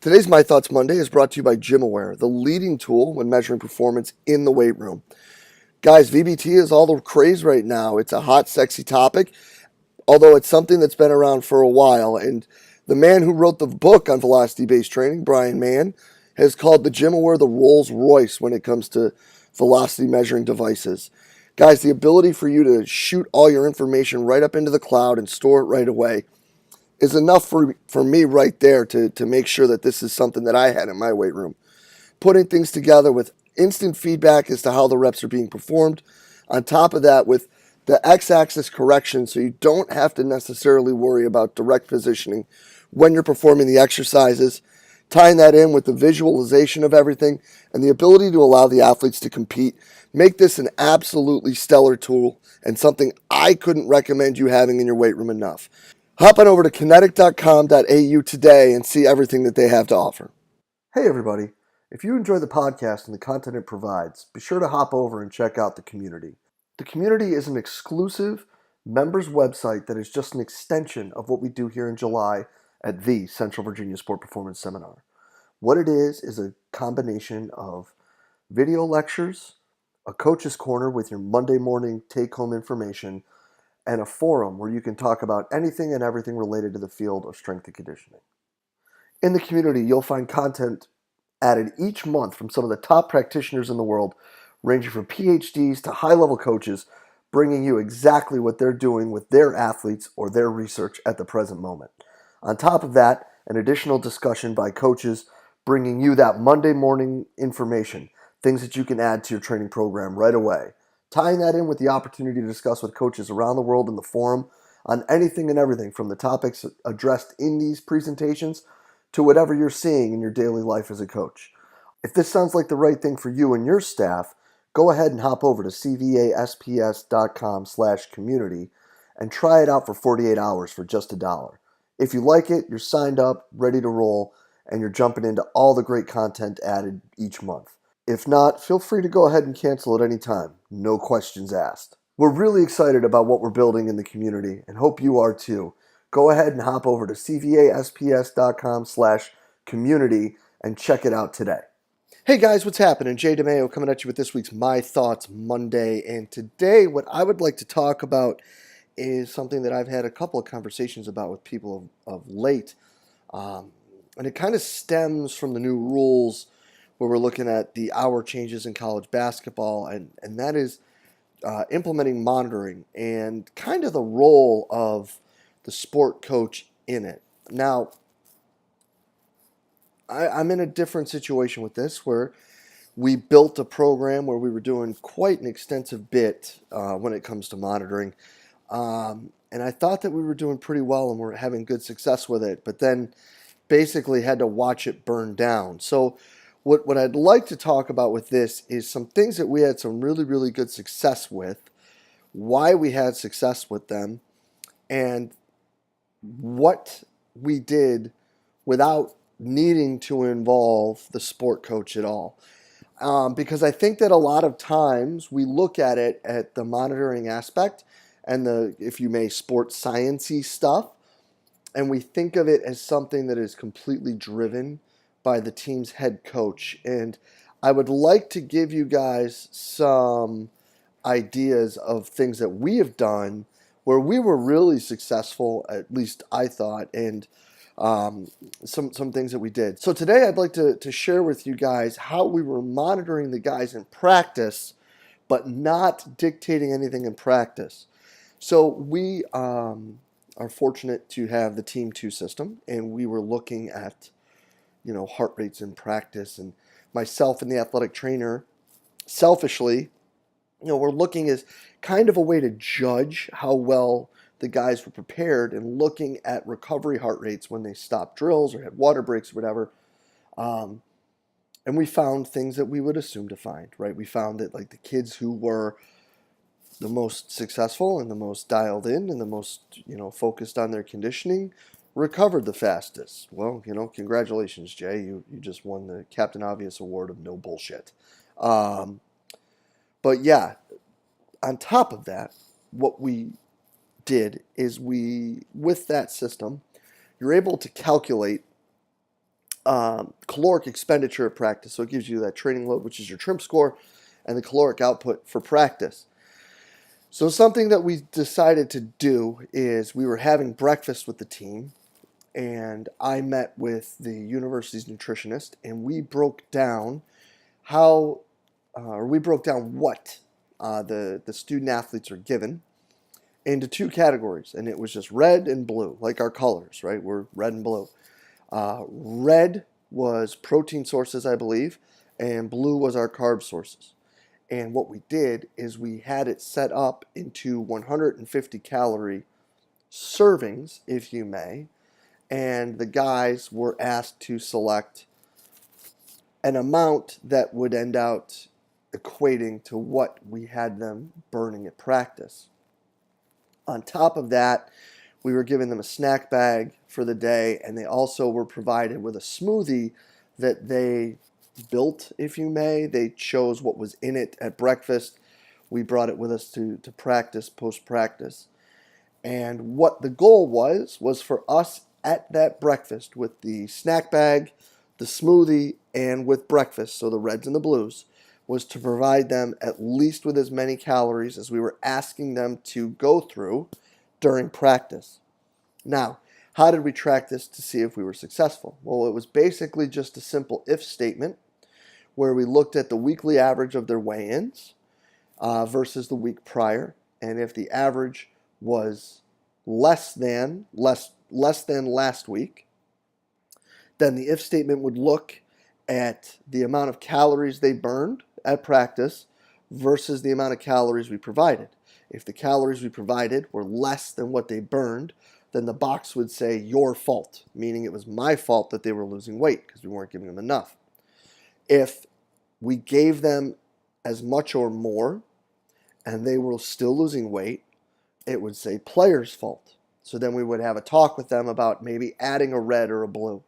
Today's My Thoughts Monday is brought to you by GymAware, the leading tool when measuring performance in the weight room. Guys, VBT is all the craze right now. It's a hot, sexy topic, although it's something that's been around for a while. And the man who wrote the book on velocity-based training, Brian Mann, has called the GymAware the Rolls Royce when it comes to velocity measuring devices. Guys, the ability for you to shoot all your information right up into the cloud and store it right away is enough for me right there to make sure that this is something that I had in my weight room. Putting things together with instant feedback as to how the reps are being performed. On top of that, with the x-axis correction, so you don't have to necessarily worry about direct positioning when you're performing the exercises. Tying that in with the visualization of everything and the ability to allow the athletes to compete. Make this an absolutely stellar tool and something I couldn't recommend you having in your weight room enough. Hop on over to kinetic.com.au today and see everything that they have to offer. Hey everybody, if you enjoy the podcast and the content it provides, be sure to hop over and check out the community. The community is an exclusive members website that is just an extension of what we do here in July at the Central Virginia Sport Performance Seminar. What it is a combination of video lectures, a coach's corner with your Monday morning take-home information, and a forum where you can talk about anything and everything related to the field of strength and conditioning. In the community, you'll find content added each month from some of the top practitioners in the world, ranging from PhDs to high-level coaches, bringing you exactly what they're doing with their athletes or their research at the present moment. On top of that, an additional discussion by coaches bringing you that Monday morning information, things that you can add to your training program right away. Tying that in with the opportunity to discuss with coaches around the world in the forum on anything and everything from the topics addressed in these presentations to whatever you're seeing in your daily life as a coach. If this sounds like the right thing for you and your staff, go ahead and hop over to cvasps.com/community and try it out for 48 hours for just $1. If you like it, you're signed up, ready to roll, and you're jumping into all the great content added each month. If not, feel free to go ahead and cancel at any time. No questions asked. We're really excited about what we're building in the community and hope you are too. Go ahead and hop over to cvasps.com/community and check it out today. Hey guys, what's happening? DeMayo coming at you with this week's My Thoughts Monday. And today what I would like to talk about is something that I've had a couple of conversations about with people of late. And it kind of stems from the new rules where we're looking at the hour changes in college basketball, and that is implementing monitoring and kind of the role of the sport coach in it. Now, I'm in a different situation with this where we built a program where we were doing quite an extensive bit when it comes to monitoring. And I thought that we were doing pretty well and we're having good success with it, but then basically had to watch it burn down. So what I'd like to talk about with this is some things that we had some really, really good success with, why we had success with them, and what we did without needing to involve the sport coach at all. Because I think that a lot of times we look at it at the monitoring aspect and the, if you may, sports science-y stuff, and we think of it as something that is completely driven by the team's head coach. And I would like to give you guys some ideas of things that we have done where we were really successful, at least I thought, and some things that we did. So today I'd like to share with you guys how we were monitoring the guys in practice, but not dictating anything in practice. So we are fortunate to have the Team 2 system, and we were looking at, heart rates in practice, and myself and the athletic trainer, selfishly, we're looking as kind of a way to judge how well the guys were prepared and looking at recovery heart rates when they stopped drills or had water breaks or whatever. And we found things that we would assume to find, right? We found that like the kids who were the most successful and the most dialed in and the most, focused on their conditioning recovered the fastest. Well, congratulations, Jay. You just won the Captain Obvious Award of no bullshit. But yeah, on top of that, what we did is with that system, you're able to calculate caloric expenditure of practice. So it gives you that training load, which is your trim score, and the caloric output for practice. So something that we decided to do is we were having breakfast with the team, and I met with the university's nutritionist, and we broke down what the student athletes are given into two categories, and it was just red and blue, like our colors, right? We're red and blue. Red was protein sources, I believe, and blue was our carb sources. And what we did is we had it set up into 150 calorie servings, if you may, and the guys were asked to select an amount that would end out equating to what we had them burning at practice. On top of that, we were giving them a snack bag for the day, and they also were provided with a smoothie that they built, if you may. They chose what was in it at breakfast. We brought it with us to practice, post-practice. And what the goal was for us at that breakfast with the snack bag, the smoothie, and with breakfast, so the reds and the blues, was to provide them at least with as many calories as we were asking them to go through during practice. Now, how did we track this to see if we were successful? Well, it was basically just a simple if statement where we looked at the weekly average of their weigh-ins versus the week prior, and if the average was less than last week, then the if statement would look at the amount of calories they burned at practice versus the amount of calories we provided. If the calories we provided were less than what they burned, then the box would say your fault, meaning it was my fault that they were losing weight because we weren't giving them enough. If we gave them as much or more and they were still losing weight, it would say player's fault. So then we would have a talk with them about maybe adding a red or a blue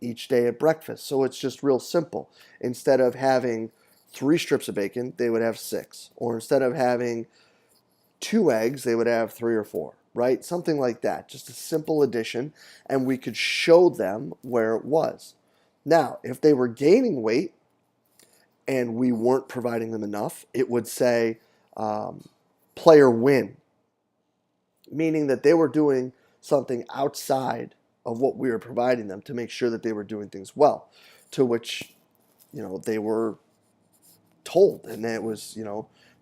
each day at breakfast. So it's just real simple. Instead of having 3 strips of bacon, they would have 6. Or instead of having 2 eggs, they would have 3 or 4, right? Something like that. Just a simple addition, and we could show them where it was. Now, if they were gaining weight and we weren't providing them enough, it would say player win, meaning that they were doing something outside of what we were providing them to make sure that they were doing things well, to which, they were told, and it was,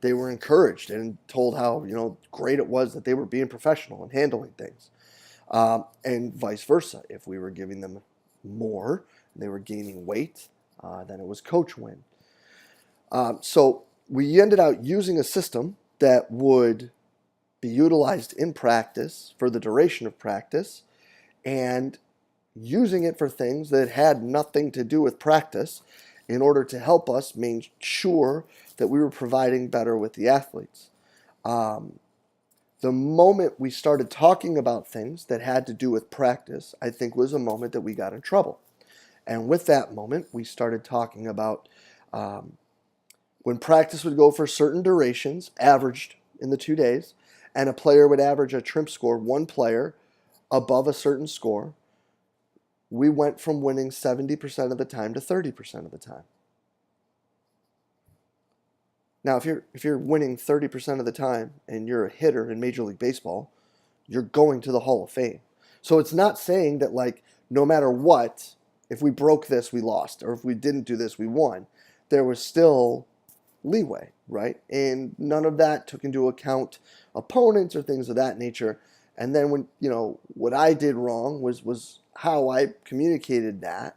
they were encouraged and told how, great it was that they were being professional and handling things. And vice versa. If we were giving them more and they were gaining weight, then it was coach win. So we ended up using a system that would be utilized in practice for the duration of practice and using it for things that had nothing to do with practice in order to help us make sure that we were providing better with the athletes. The moment we started talking about things that had to do with practice, I think was a moment that we got in trouble. And with that moment, we started talking about when practice would go for certain durations, averaged in the 2 days, and a player would average a trim score, one player above a certain score, we went from winning 70% of the time to 30% of the time. Now, if you're winning 30% of the time and you're a hitter in Major League Baseball, you're going to the Hall of Fame. So it's not saying that, like, no matter what, if we broke this, we lost, or if we didn't do this, we won. There was still leeway, right? And none of that took into account opponents or things of that nature. And then when, what I did wrong was how I communicated that.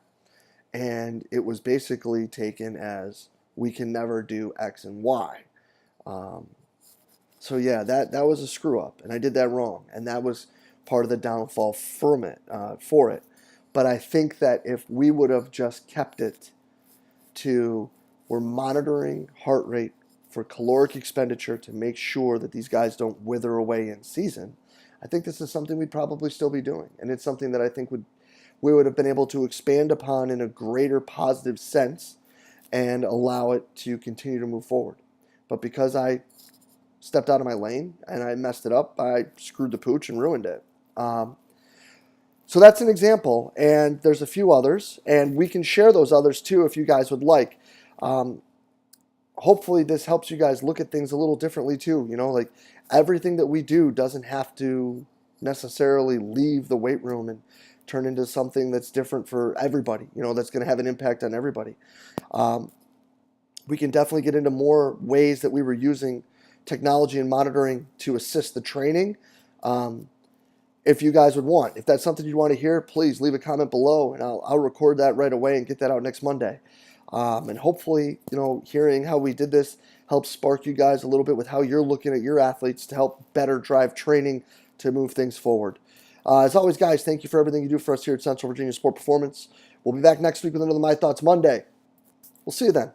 And it was basically taken as we can never do X and Y. So yeah, that was a screw up, and I did that wrong. And that was part of the downfall for it. But I think that if we would have just kept it to we're monitoring heart rate for caloric expenditure to make sure that these guys don't wither away in season, I think this is something we'd probably still be doing. And it's something that I think we would have been able to expand upon in a greater positive sense and allow it to continue to move forward. But because I stepped out of my lane and I messed it up, I screwed the pooch and ruined it. So that's an example, and there's a few others, and we can share those others too if you guys would like. Um, Hopefully this helps you guys look at things a little differently too. Like everything that we do doesn't have to necessarily leave the weight room and turn into something that's different for everybody, that's going to have an impact on everybody. Um, we can definitely get into more ways that we were using technology and monitoring to assist the training. Um, if you guys would want. If that's something you want to hear, please leave a comment below, and I'll record that right away and get that out next Monday. And hopefully, hearing how we did this helps spark you guys a little bit with how you're looking at your athletes to help better drive training to move things forward. As always, guys, thank you for everything you do for us here at Central Virginia Sport Performance. We'll be back next week with another My Thoughts Monday. We'll see you then.